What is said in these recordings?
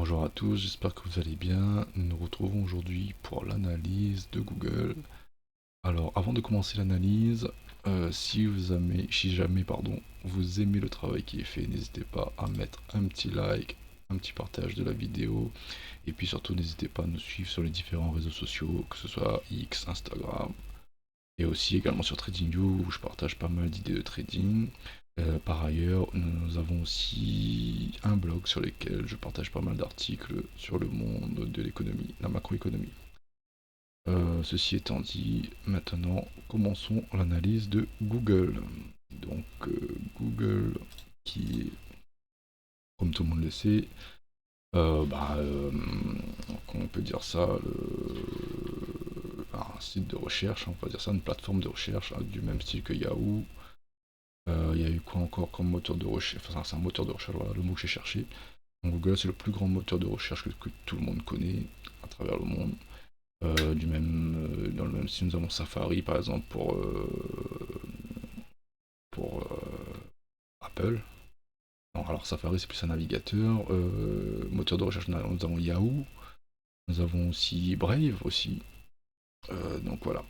Bonjour à tous, j'espère que vous allez bien. Nous nous retrouvons aujourd'hui pour l'analyse de Google. Alors, avant de commencer l'analyse, si jamais, pardon, vous aimez le travail qui est fait, n'hésitez pas à mettre un petit like, un petit partage de la vidéo, et puis surtout n'hésitez pas à nous suivre sur les différents réseaux sociaux, que ce soit X, Instagram, et aussi également sur TradingView où je partage pas mal d'idées de trading. Par ailleurs, nous avons aussi un blog sur lequel je partage pas mal d'articles sur le monde de l'économie, la macroéconomie. Ceci étant dit, maintenant commençons l'analyse de Google. Donc Google qui est, comme tout le monde le sait, comment on peut dire ça, un site de recherche, on peut dire ça, une plateforme de recherche du même style que Yahoo. Il y a eu quoi encore comme moteur de recherche? Enfin, c'est un moteur de recherche, voilà le mot que j'ai cherché. Donc, Google, c'est le plus grand moteur de recherche que tout le monde connaît à travers le monde. Dans le même style, nous avons Safari par exemple pour Apple. Non, alors Safari c'est plus un navigateur. Moteur de recherche, nous avons Yahoo. Nous avons aussi Brave aussi. Donc voilà.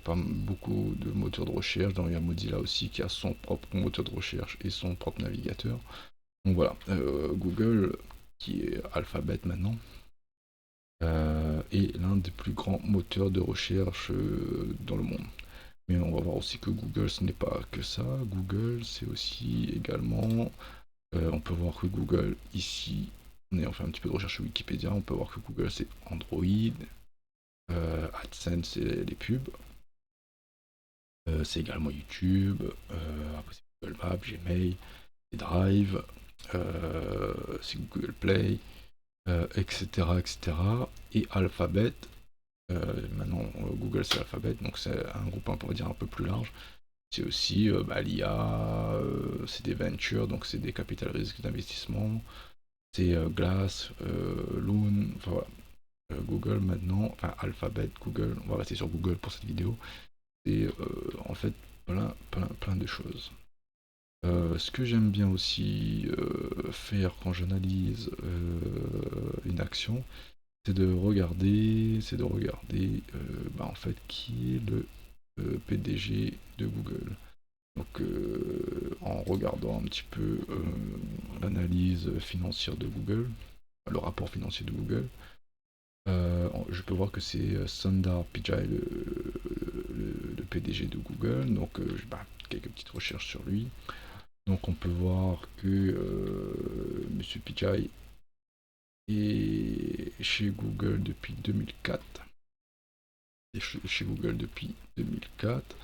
Pas beaucoup de moteurs de recherche. Il y a Mozilla aussi qui a son propre moteur de recherche et son propre navigateur. Donc voilà, Google, qui est Alphabet maintenant, est l'un des plus grands moteurs de recherche dans le monde. Mais on va voir aussi que Google, ce n'est pas que ça. Google, c'est aussi également... on peut voir que Google, ici, on est enfin un petit peu de recherche sur Wikipédia, on peut voir que Google, c'est Android, AdSense, c'est les pubs, c'est également YouTube, après c'est Google Maps, Gmail, c'est Drive, c'est Google Play, etc., etc. Et Alphabet, maintenant Google c'est Alphabet, donc c'est un groupe on va dire un peu plus large. C'est aussi l'IA, c'est des ventures, donc c'est des capital risques d'investissement, c'est Glass, Loon, enfin voilà. Google maintenant, enfin Alphabet, Google, on va rester sur Google pour cette vidéo, c'est en fait plein de choses. Ce que j'aime bien aussi faire quand j'analyse une action, en fait qui est le PDG de Google. Donc en regardant un petit peu l'analyse financière de Google, le rapport financier de Google, je peux voir que c'est Sundar Pichai, le PDG de Google. Donc quelques petites recherches sur lui. Donc on peut voir que Monsieur Pichai est chez Google depuis 2004. Et chez Google depuis 2004.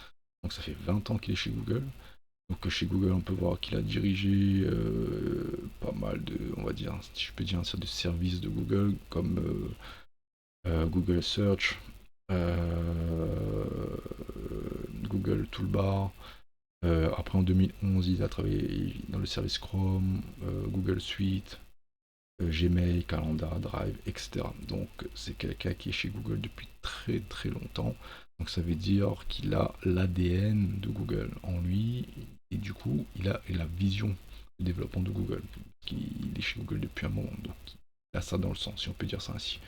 Donc ça fait 20 ans qu'il est chez Google. Donc chez Google, on peut voir qu'il a dirigé pas mal de, on va dire, si je peux dire, un certain de services de Google, comme Google Search, Google Toolbar. Après en 2011, il a travaillé dans le service Chrome, Google Suite, Gmail, Calendar, Drive, etc. Donc c'est quelqu'un qui est chez Google depuis très très longtemps. Donc ça veut dire qu'il a l'ADN de Google en lui et du coup il a la vision de développement de Google. Il est chez Google depuis un moment, donc il a ça dans le sens, si on peut dire ça ainsi.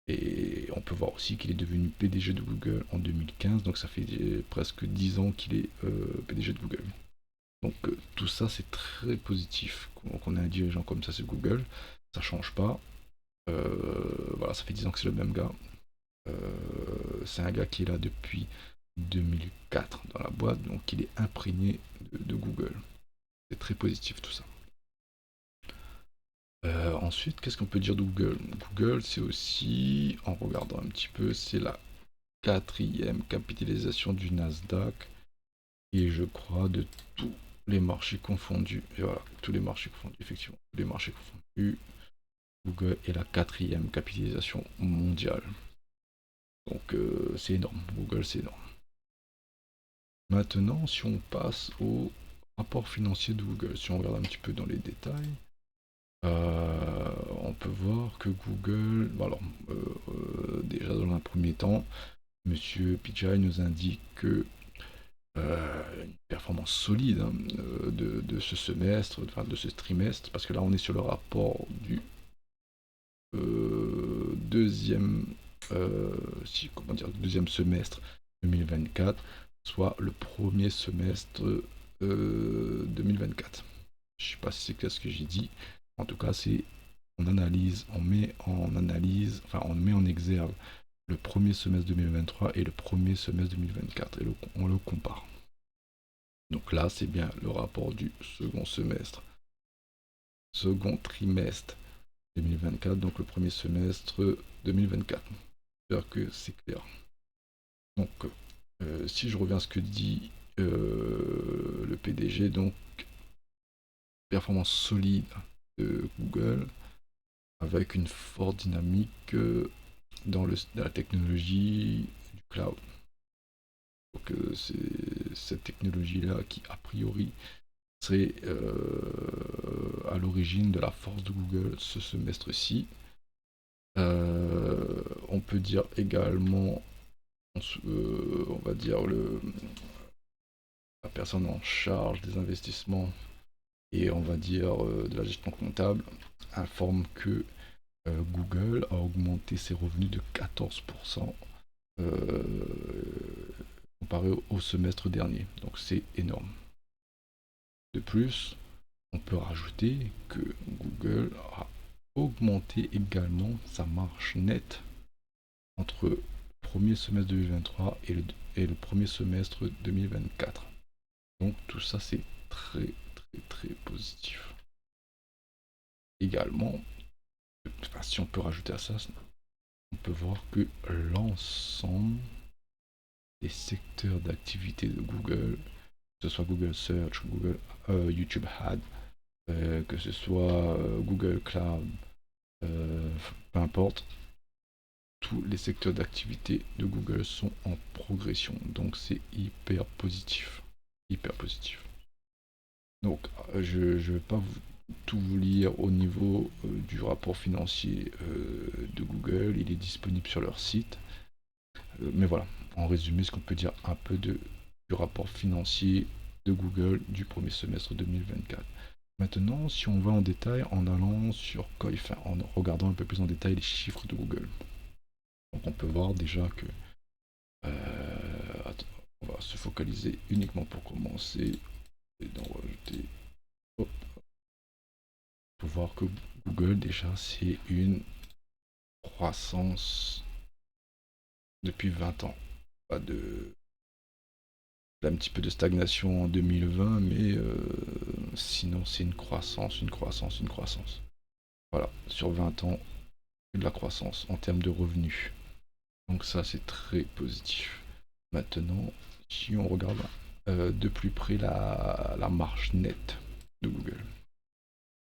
Et on peut voir aussi qu'il est devenu PDG de Google en 2015, donc ça fait presque 10 ans qu'il est PDG de Google. Donc tout ça c'est très positif. Qu'on ait un dirigeant comme ça c'est Google, ça change pas. Voilà, ça fait 10 ans que c'est le même gars. C'est un gars qui est là depuis 2004 dans la boîte, donc il est imprégné de Google. C'est très positif tout ça. Ensuite, qu'est-ce qu'on peut dire de Google? Google, c'est aussi, en regardant un petit peu, c'est la quatrième capitalisation du Nasdaq, et je crois de tous les marchés confondus. Et voilà, tous les marchés confondus, effectivement, tous les marchés confondus. Google est la quatrième capitalisation mondiale. Donc c'est énorme, Google c'est énorme. Maintenant, si on passe au rapport financier de Google, si on regarde un petit peu dans les détails, on peut voir que Google, déjà dans un premier temps, Monsieur Pichai nous indique que une performance solide hein, de ce semestre, enfin de ce trimestre, parce que là on est sur le rapport du deuxième, comment dire, deuxième semestre 2024, soit le premier semestre 2024. Je sais pas si c'est clair ce que j'ai dit. En tout cas, c'est on analyse, on met en analyse, enfin on met en exergue le premier semestre 2023 et le premier semestre 2024 et on le compare. Donc là, c'est bien le rapport du second semestre, second trimestre 2024, donc le premier semestre 2024. J'espère que c'est clair. Donc, si je reviens à ce que dit le PDG, donc performance solide de Google avec une forte dynamique dans la technologie du cloud. Donc c'est cette technologie-là qui, a priori, serait à l'origine de la force de Google ce semestre-ci. On peut dire également, on va dire, la personne en charge des investissements et on va dire de la gestion comptable informe que Google a augmenté ses revenus de 14% euh, comparé au semestre dernier. Donc c'est énorme. De plus, on peut rajouter que Google a augmenté également sa marge nette entre le premier semestre 2023 et le premier semestre 2024. Donc tout ça c'est très très très positif. Également, enfin, si on peut rajouter à ça, on peut voir que l'ensemble des secteurs d'activité de Google, que ce soit Google Search, Google YouTube Ads, que ce soit Google Cloud, peu importe, tous les secteurs d'activité de Google sont en progression. Donc c'est hyper positif. Hyper positif. Donc je ne vais pas tout vous lire au niveau du rapport financier de Google. Il est disponible sur leur site. Mais voilà, en résumé, ce qu'on peut dire un peu du rapport financier de Google du premier semestre 2024. Maintenant, si on va en détail en allant sur Coifin, en regardant un peu plus en détail les chiffres de Google. Donc on peut voir déjà que attends, on va se focaliser uniquement pour commencer et d'en rajouter. Hop. On peut voir que Google déjà c'est une croissance depuis 20 ans. Pas de un petit peu de stagnation en 2020, mais sinon c'est une croissance, une croissance, une croissance. Voilà, sur 20 ans, de la croissance en termes de revenus. Donc ça c'est très positif. Maintenant, si on regarde de plus près la marge nette de Google.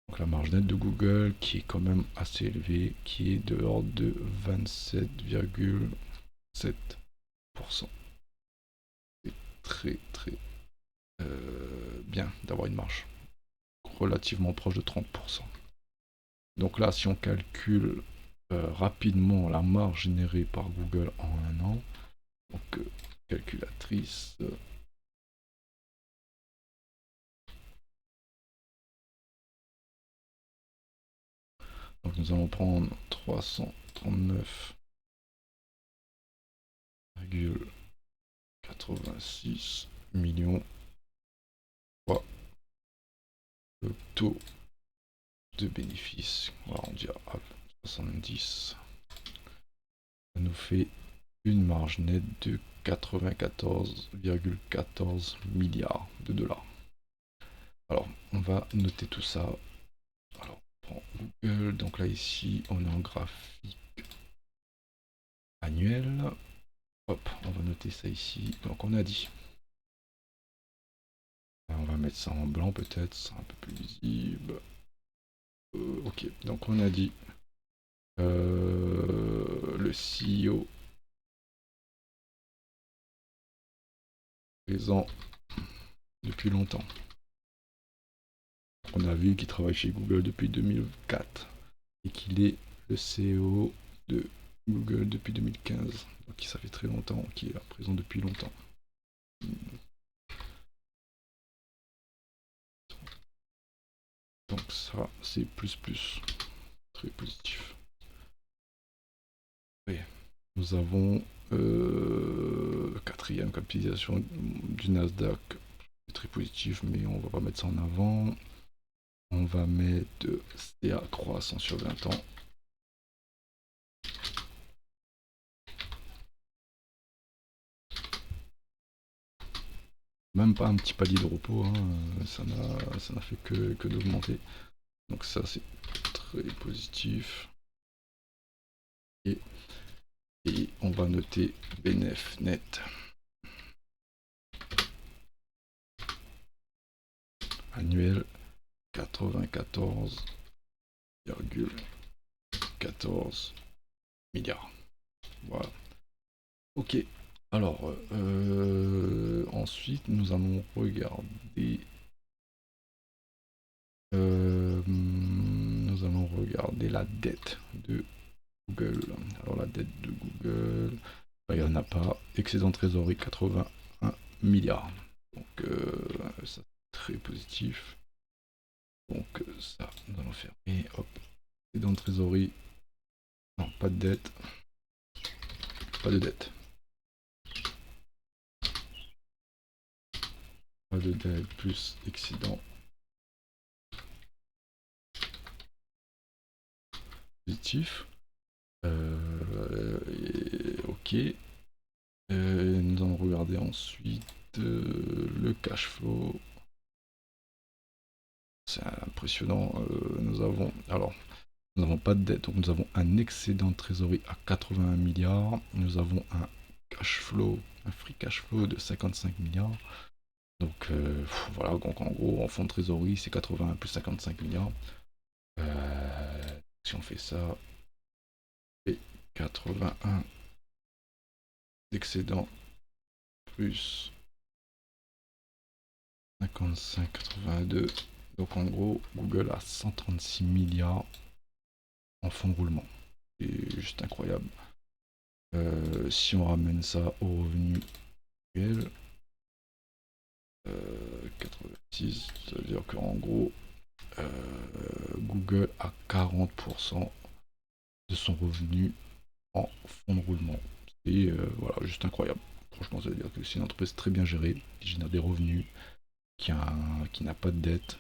Donc la marge nette de Google qui est quand même assez élevée, qui est de l'ordre de 27,7%. C'est très très bien d'avoir une marge relativement proche de 30%. Donc là, si on calcule rapidement la marge générée par Google en un an, donc calculatrice, donc nous allons prendre 339,86 millions fois le taux de bénéfice, on va arrondir à 70. Ça nous fait une marge nette de 94,14 milliards de dollars. Alors, on va noter tout ça. Alors, on prend Google. Donc là, ici, on est en graphique annuel. Hop, on va noter ça ici. Donc, on a dit. On va mettre ça en blanc peut-être, c'est un peu plus visible. Ok, donc on a dit le CEO présent depuis longtemps. On a vu qu'il travaille chez Google depuis 2004 et qu'il est le CEO de Google depuis 2015. Donc ça fait très longtemps qu'il est là, présent depuis longtemps. Donc ça, c'est plus, très positif. Nous avons quatrième capitalisation du Nasdaq, c'est très positif, mais on va pas mettre ça en avant. On va mettre CA croissant sur 20 ans. Même pas un petit palier de repos, hein, ça n'a fait que d'augmenter. Donc ça c'est très positif. Et on va noter BNF net. Annuel 94,14 milliards. Voilà. Ok. Alors, ensuite, nous allons regarder. La dette de Google. Alors, la dette de Google, il n'y en a pas. Excédent de trésorerie 81 milliards. Donc, ça c'est très positif. Donc, ça, nous allons faire. Et hop, excédent de trésorerie. Non, pas de dette. Pas de dette. Pas de dette plus excédent positif. Ok. Nous allons regarder ensuite le cash flow. C'est impressionnant. Nous avons pas de dette, donc nous avons un excédent de trésorerie à 81 milliards. Nous avons un cash flow, un free cash flow de 55 milliards. Donc voilà, donc en gros en fonds de trésorerie c'est 81 plus 55 milliards. Si on fait ça, et 81 d'excédent plus 55, 82. Donc en gros, Google a 136 milliards en fonds de roulement. C'est juste incroyable. Si on ramène ça au revenu réel, 86, ça veut dire qu'en gros, Google a 40% de son revenu en fonds de roulement. C'est voilà, juste incroyable. Franchement, ça veut dire que c'est une entreprise très bien gérée, qui génère des revenus, qui n'a pas de dette,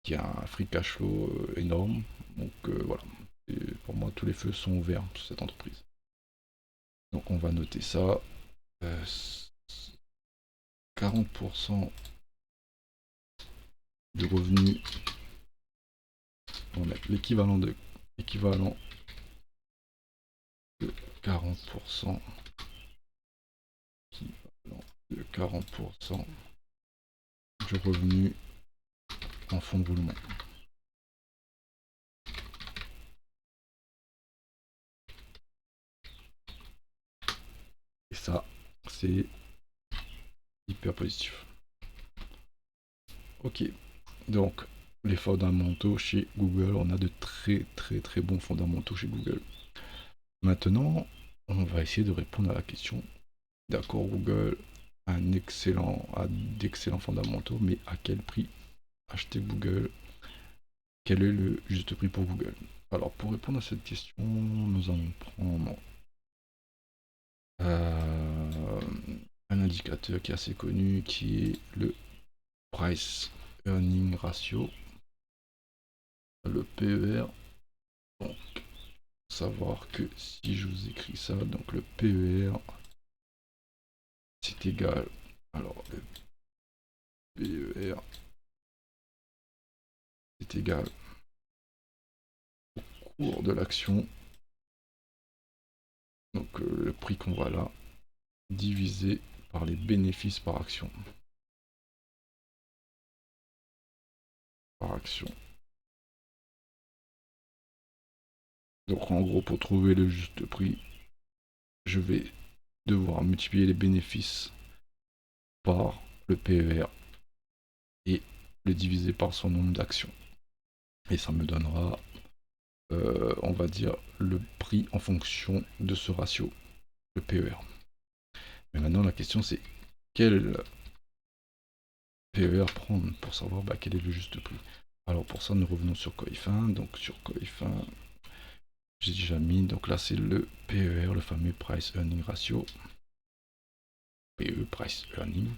qui a un free cash flow énorme. Donc voilà, et pour moi tous les feux sont ouverts sur cette entreprise. Donc on va noter ça. 40% de revenus. On va mettre l'équivalent de 40%. De 40% du revenu en fonds de roulement. Et ça, c'est hyper positif. Ok, donc les fondamentaux chez Google, on a de très bons fondamentaux chez Google. Maintenant, on va essayer de répondre à la question. D'accord, Google a d'excellents fondamentaux, mais à quel prix acheter Google? Quel est le juste prix pour Google? Alors, pour répondre à cette question, nous allons prendre un indicateur qui est assez connu, qui est le Price Earning Ratio, le PER. Donc, savoir que si je vous écris ça, donc le PER, c'est égal. Alors, le PER, c'est égal au cours de l'action, donc le prix qu'on voit là, divisé par les bénéfices par action. Par action. Donc en gros, pour trouver le juste prix, je vais devoir multiplier les bénéfices par le PER et le diviser par son nombre d'actions. Et ça me donnera, on va dire, le prix en fonction de ce ratio, le PER. Mais maintenant, la question c'est quel PER prendre pour savoir quel est le juste prix. Alors pour ça, nous revenons sur Coifin. Donc sur Coifin, j'ai déjà mis. Donc là, c'est le PER, le fameux Price Earning Ratio. PE, Price Earning.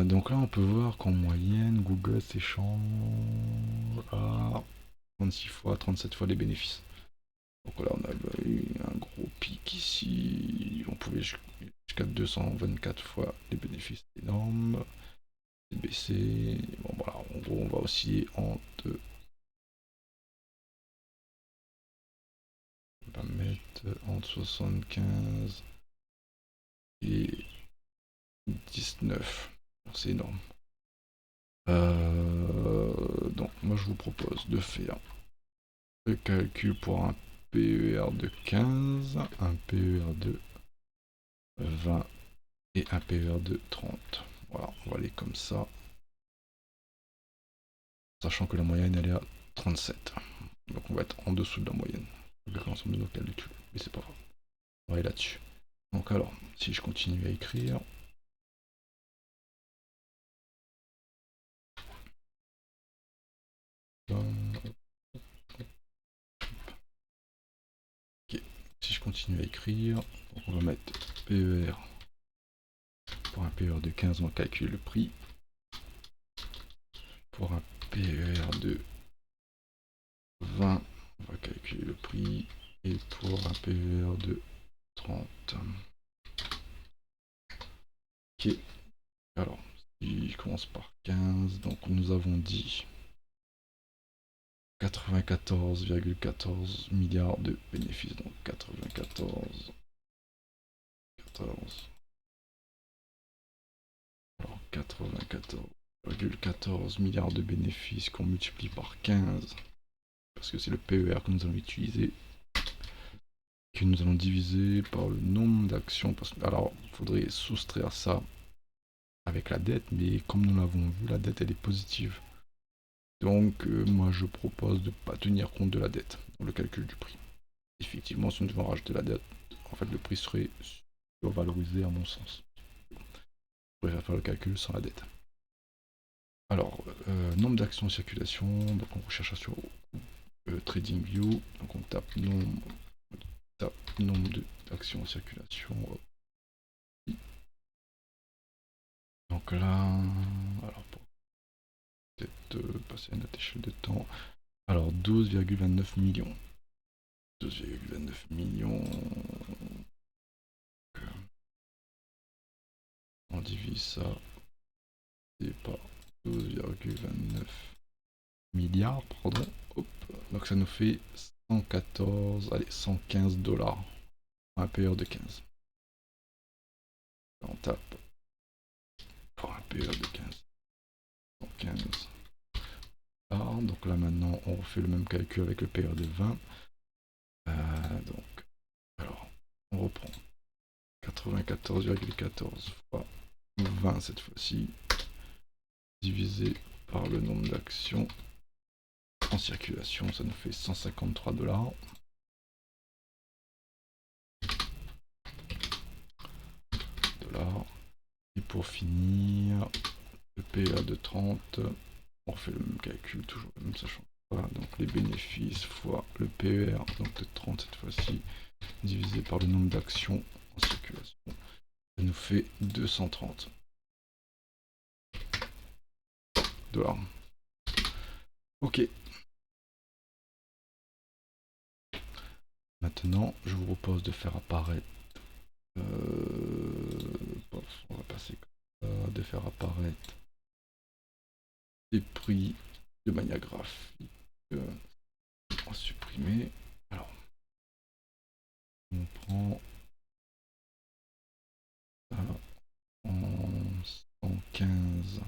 Donc là, on peut voir qu'en moyenne, Google s'échange à 36 fois, 37 fois les bénéfices. Donc là, on a eu un gros pic ici. On pouvait jusqu'à 224 fois les bénéfices. Énorme. C'est baissé. Bon, voilà, en gros, on va osciller entre. On va mettre entre 75 et 19. C'est énorme. Donc, moi, je vous propose de faire le calcul pour un PER de 15, un PER de 20 et un PER de 30. Voilà, on va aller comme ça. Sachant que la moyenne, elle est à 37. Donc, on va être en dessous de la moyenne avec l'ensemble de nos calculs. Mais c'est pas grave. On va aller là-dessus. Donc, alors, si je continue à écrire. Ok, si je continue à écrire, donc on va mettre PER. Pour un PER de 15, on calcule le prix. Pour un PER de 20, on va calculer le prix. Et pour un PER de 30. Ok, alors, si je commence par 15, donc nous avons dit 94,14 milliards de bénéfices. Donc 94, 14. Alors 94,14 milliards de bénéfices qu'on multiplie par 15, parce que c'est le PER que nous allons utiliser, que nous allons diviser par le nombre d'actions. Alors, il faudrait soustraire ça avec la dette, mais comme nous l'avons vu, la dette elle est positive. Donc, moi je propose de ne pas tenir compte de la dette dans le calcul du prix. Effectivement, si nous devons rajouter la dette, en fait le prix serait survalorisé à mon sens. Je préfère faire le calcul sans la dette. Alors, nombre d'actions en circulation, donc on recherche sur TradingView, donc on tape nombre d'actions en circulation. Donc là, alors pour peut-être passer à notre échelle de temps, alors 12,29 millions. 12,29 millions. On divise ça, c'est pas 12,29 milliards, pardon. Hop. Donc ça nous fait 114, allez, 115 $. Un PER de 15. On tape pour un PER de 15. 115. Donc là maintenant on refait le même calcul avec le PER de 20. Donc, alors, on reprend 94,14 fois 20 cette fois-ci, divisé par le nombre d'actions en circulation, ça nous fait 153 $. Et pour finir, le PA de 30, on refait le même calcul, toujours le même, sachant pas. Donc les bénéfices fois le PER, donc de 30 cette fois-ci, divisé par le nombre d'actions en circulation, ça nous fait 230 $. Ok. Maintenant, je vous propose de faire apparaître. On va passer comme ça, de faire apparaître les prix de manière graphique. On va supprimer. Alors, on prend en 115.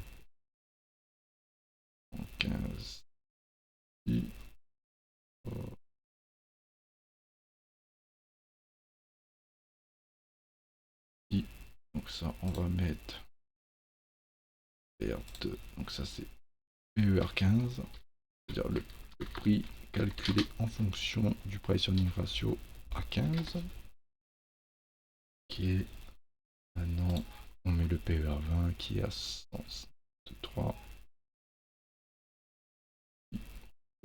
115. Donc ça, on va mettre PER2. Donc ça, c'est PER15. C'est-à-dire le prix calculé en fonction du price earning ratio à 15. Qui est maintenant, on met le PER20 qui est à 103.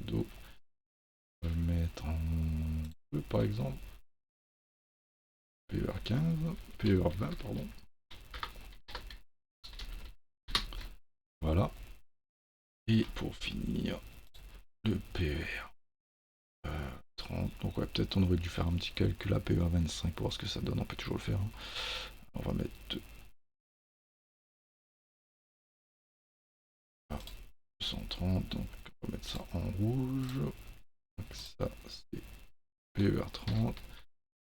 On va le mettre en par exemple. PER15, PER20, pardon. Voilà. Et pour finir, le PER 30. Donc ouais, peut-être on aurait dû faire un petit calcul à PER 25 pour voir ce que ça donne. On peut toujours le faire, hein. On va mettre 230, donc on va mettre ça en rouge. Donc ça c'est PER 30.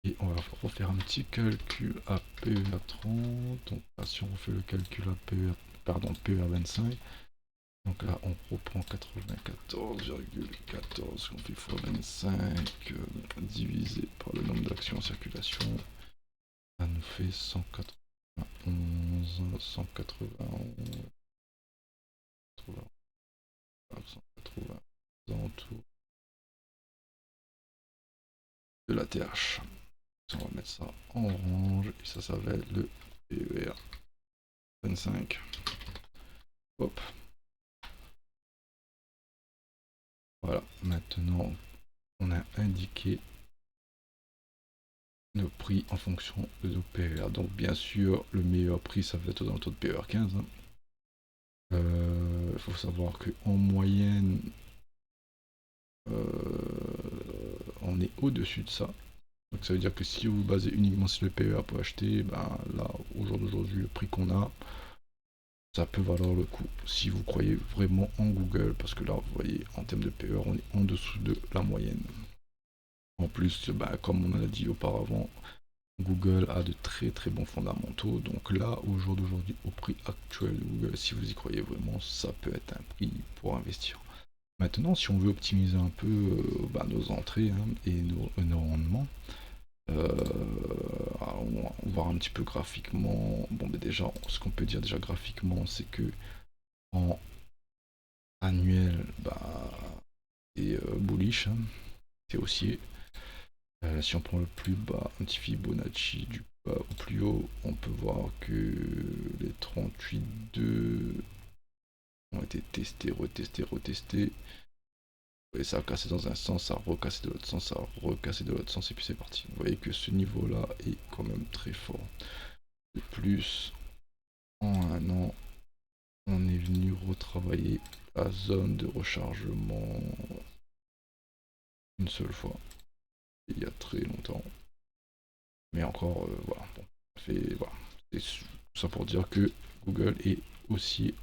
Et on va refaire un petit calcul à PER 30. Donc là, si on refait le calcul à PER, pardon, PER 25, donc là on reprend 94,14 qu'on fait x 25 divisé par le nombre d'actions en circulation, ça nous fait 191, 191, 180 en tout de la TH. On va mettre ça en orange et ça va être le PER 25. Hop. Voilà, maintenant on a indiqué nos prix en fonction de nos PER. Donc bien sûr, le meilleur prix, ça va être dans le taux de PER 15. Il faut savoir qu'en moyenne, on est au-dessus de ça. Donc ça veut dire que si vous vous basez uniquement sur le PER pour acheter, ben là, au jour d'aujourd'hui, le prix qu'on a, ça peut valoir le coup. Si vous croyez vraiment en Google, parce que là, vous voyez, en termes de PER, on est en dessous de la moyenne. En plus, bah, comme on l'a dit auparavant, Google a de très très bons fondamentaux. Donc là, au jour d'aujourd'hui, au prix actuel de Google, si vous y croyez vraiment, ça peut être un prix pour investir. Maintenant, si on veut optimiser un peu bah, nos entrées hein, et nos rendements, on va voir un petit peu graphiquement. Bon, mais déjà, ce qu'on peut dire déjà graphiquement, c'est que en annuel, bah, c'est bullish, hein, c'est haussier. Si on prend le plus bas, un petit Fibonacci du bas au plus haut, on peut voir que les 38,2 ont été testés, retestés, retestés. Et ça a cassé dans un sens, ça a recassé de l'autre sens, ça a recassé de l'autre sens, et puis c'est parti. Vous voyez que ce niveau-là est quand même très fort. De plus, en un an, on est venu retravailler la zone de rechargement une seule fois, il y a très longtemps. Mais encore, voilà, bon, ça fait, voilà. C'est tout ça pour dire que Google est aussi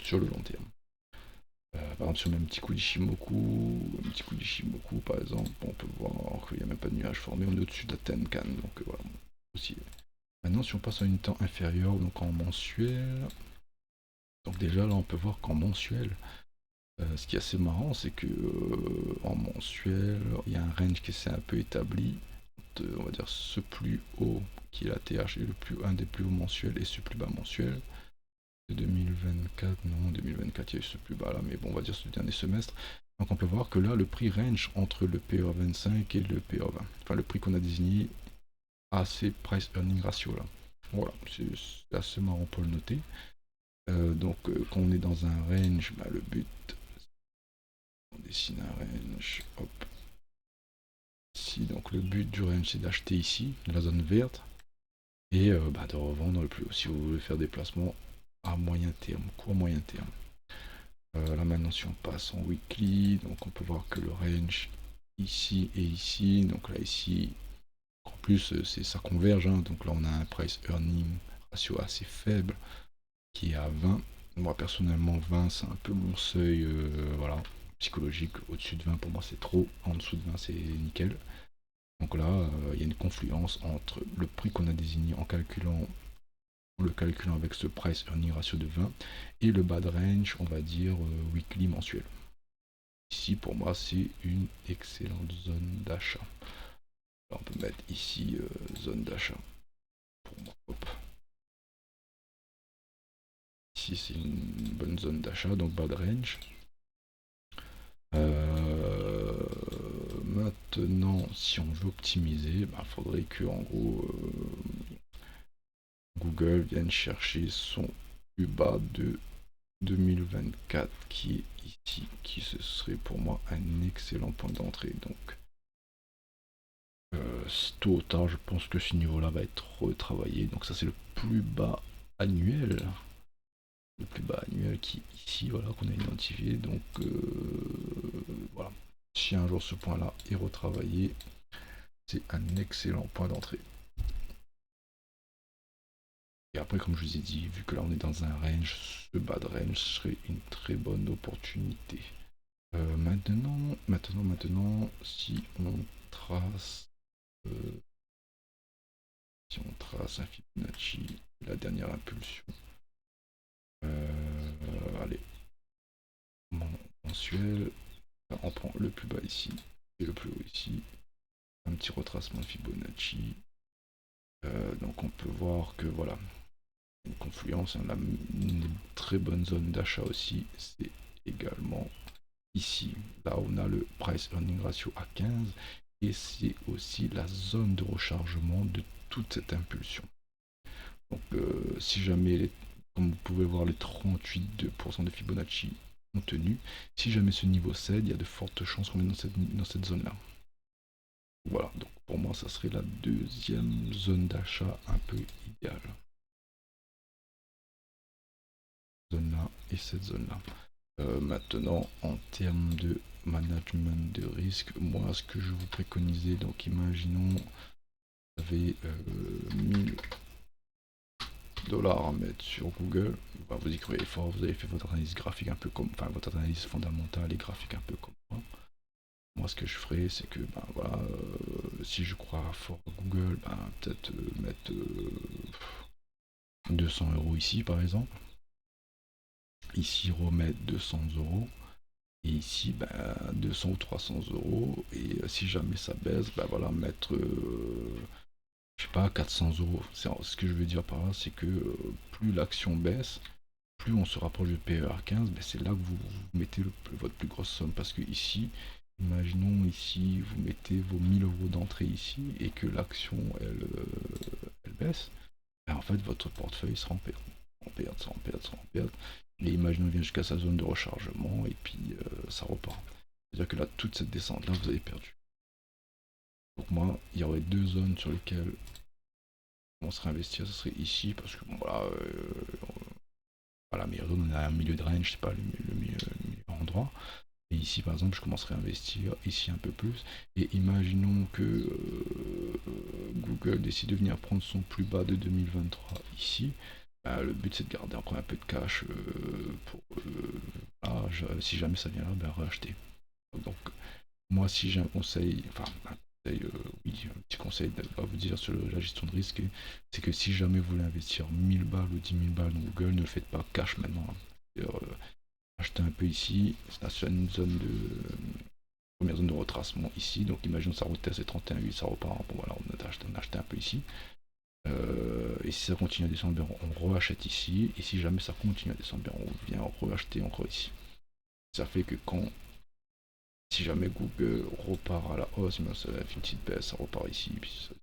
sur le long terme. Par exemple, si on met un petit coup d'Ishimoku, par exemple, on peut voir qu'il n'y a même pas de nuage formé, on est au-dessus de la Tenkan, donc voilà, aussi. Maintenant, si on passe à une temps inférieur, donc en mensuel, donc déjà là, on peut voir qu'en mensuel, ce qui est assez marrant, c'est que en mensuel, il y a un range qui s'est un peu établi. On va dire ce plus haut qui est la TH est un des plus hauts mensuels et ce plus bas mensuel. 2024, non, 2024 il y a eu ce plus bas là, mais bon, on va dire ce dernier semestre. Donc on peut voir que là, le prix range entre le PER25 et le PER20. Enfin, le prix qu'on a désigné à ces price earning ratio là. Voilà, c'est assez marrant pour le noter. Donc quand on est dans un range, bah, le but, on dessine un range, hop. Ici, donc le but du range c'est d'acheter ici, la zone verte, et bah, de revendre le plus haut si vous voulez faire des placements à moyen terme, court moyen terme. Là maintenant si on passe en weekly, donc on peut voir que le range ici et ici, donc là ici, en plus ça converge, hein, donc là on a un price earning ratio assez faible qui est à 20. Moi personnellement 20 c'est un peu mon seuil voilà, psychologique. Au-dessus de 20 pour moi c'est trop, en dessous de 20 c'est nickel. Donc là il y a une confluence entre le prix qu'on a désigné en le calculant avec ce price earning ratio de 20 et le bad range on va dire weekly mensuel. Ici pour moi c'est une excellente zone d'achat. On peut mettre ici zone d'achat pour moi. Hop. Ici c'est une bonne zone d'achat, donc bad range. Maintenant si on veut optimiser, il faudrait que en gros Google vienne chercher son plus bas de 2024 qui est ici, qui ce serait pour moi un excellent point d'entrée. Donc Tôt ou tard, je pense que ce niveau-là va être retravaillé. Donc ça, c'est le plus bas annuel. Le plus bas annuel qui ici, voilà, qu'on a identifié. Donc voilà. Si un jour ce point-là est retravaillé, c'est un excellent point d'entrée. Et après, comme je vous ai dit, vu que là on est dans un range, ce bas de range serait une très bonne opportunité. Maintenant, si on trace, un Fibonacci, la dernière impulsion, allez, mensuel, on prend le plus bas ici et le plus haut ici, un petit retracement de Fibonacci. Donc on peut voir que voilà, une confluence, on a une très bonne zone d'achat aussi, c'est également ici, là on a le price earning ratio à 15 et c'est aussi la zone de rechargement de toute cette impulsion. Donc si jamais, comme vous pouvez voir, les 38% de Fibonacci ont tenu, si jamais ce niveau cède, il y a de fortes chances qu'on est dans cette zone-là. Voilà, donc pour moi ça serait la deuxième zone d'achat un peu idéale. Zone-là et cette zone-là. Maintenant, en termes de management de risque, moi ce que je vous préconisais, donc imaginons vous avez 1000 dollars à mettre sur Google, bah, vous y croyez fort, vous avez fait votre analyse graphique un peu comme, enfin votre analyse fondamentale et graphique un peu comme moi. Moi ce que je ferais c'est que ben voilà, si je crois fort à Google, ben, peut-être mettre 200 € ici par exemple, ici remettre 200 €. Et ici, ben, 200 ou 300 €. Et si jamais ça baisse, ben voilà, mettre, je sais pas, 400 €. Ce que je veux dire par là, c'est que plus l'action baisse, plus on se rapproche du PER 15, ben c'est là que vous mettez votre plus grosse somme. Parce que ici, imaginons ici, vous mettez vos 1000 € d'entrée ici et que l'action, elle baisse, ben en fait, votre portefeuille sera en perte. En perte, en perte, en perte. Et imaginons vient jusqu'à sa zone de rechargement et puis ça repart. C'est-à-dire que là, toute cette descente-là, vous avez perdu. Donc moi, il y aurait deux zones sur lesquelles on serait investir, ce serait ici, parce que bon, voilà, la meilleure zone, on est à un milieu de range, c'est pas le meilleur endroit. Et ici, par exemple, je commencerai à investir ici un peu plus. Et imaginons que Google décide de venir prendre son plus bas de 2023 ici. Bah, le but c'est de garder encore un peu de cash pour si jamais ça vient là, ben, racheter. Donc moi si j'ai un conseil, enfin un conseil, oui, un petit conseil à vous dire sur la gestion de risque, c'est que si jamais vous voulez investir 1000 balles ou 10 000 balles dans Google, ne le faites pas cash maintenant. Achetez un peu ici, c'est une zone de première zone de retracement ici, donc imaginons ça reteste et 31,8, ça repart, bon voilà, on a acheté un peu ici. Et si ça continue à descendre, on re-achète ici. Et si jamais ça continue à descendre, on vient re-acheter encore ici. Ça fait que si jamais Google repart à la hausse, mais ça fait une petite baisse, ça repart ici, puis ça,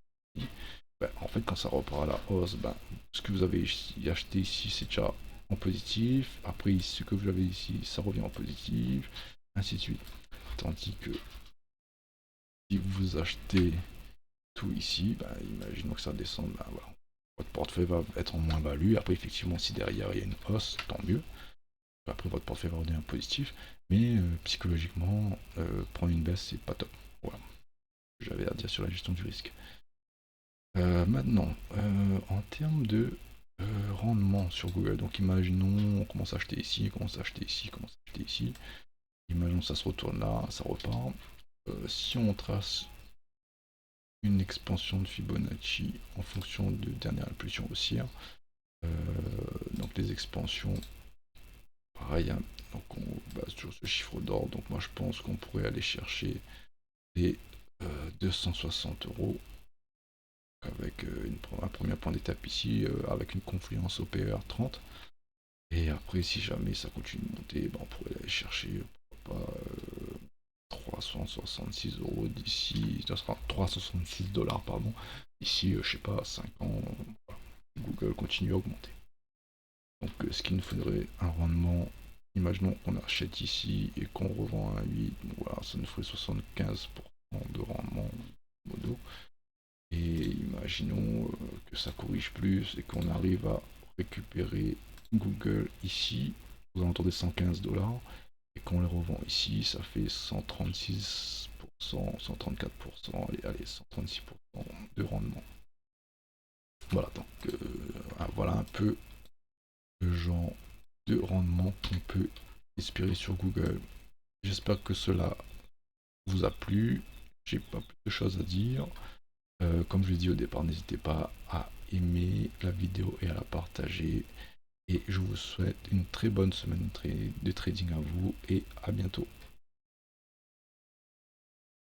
ben, en fait, quand ça repart à la hausse, ben, ce que vous avez acheté ici, c'est déjà en positif. Après, ce que vous avez ici, ça revient en positif, ainsi de suite. Tandis que si vous achetez tout ici, ben, imaginons que ça descende, ben, voilà. Votre portefeuille va être en moins-value. Après, effectivement, si derrière il y a une hausse, tant mieux. Après, votre portefeuille va redevenir positif. Mais psychologiquement, prendre une baisse, c'est pas top. Voilà ce que j'avais à dire sur la gestion du risque. Maintenant, en termes de rendement sur Google, donc imaginons on commence à acheter ici, on commence à acheter ici, on commence à acheter ici. Imaginons ça se retourne là, ça repart. Si on trace une expansion de Fibonacci en fonction de dernière impulsion haussière, donc les expansions, pareil, hein, donc on base sur ce chiffre d'or, donc moi je pense qu'on pourrait aller chercher les 260 € avec un premier point d'étape ici, avec une confluence au PER 30. Et après, si jamais ça continue de monter, ben, on pourrait aller chercher, pourquoi pas, 366 € d'ici, ça sera 366 $, pardon, d'ici, je sais pas, 5 ans, voilà. Google continue à augmenter. Donc ce qui nous faudrait un rendement, imaginons qu'on achète ici et qu'on revend à 8, voilà, ça nous ferait 75% de rendement plutôt. Et imaginons que ça corrige plus et qu'on arrive à récupérer Google ici aux alentours des 115 $, et qu'on les revend ici, ça fait 136%, 134%, allez 136% de rendement. Voilà, donc voilà un peu le genre de rendement qu'on peut espérer sur Google. J'espère que cela vous a plu. J'ai pas plus de choses à dire. Comme je l'ai dit au départ, n'hésitez pas à aimer la vidéo et à la partager. Et je vous souhaite une très bonne semaine de trading à vous et à bientôt.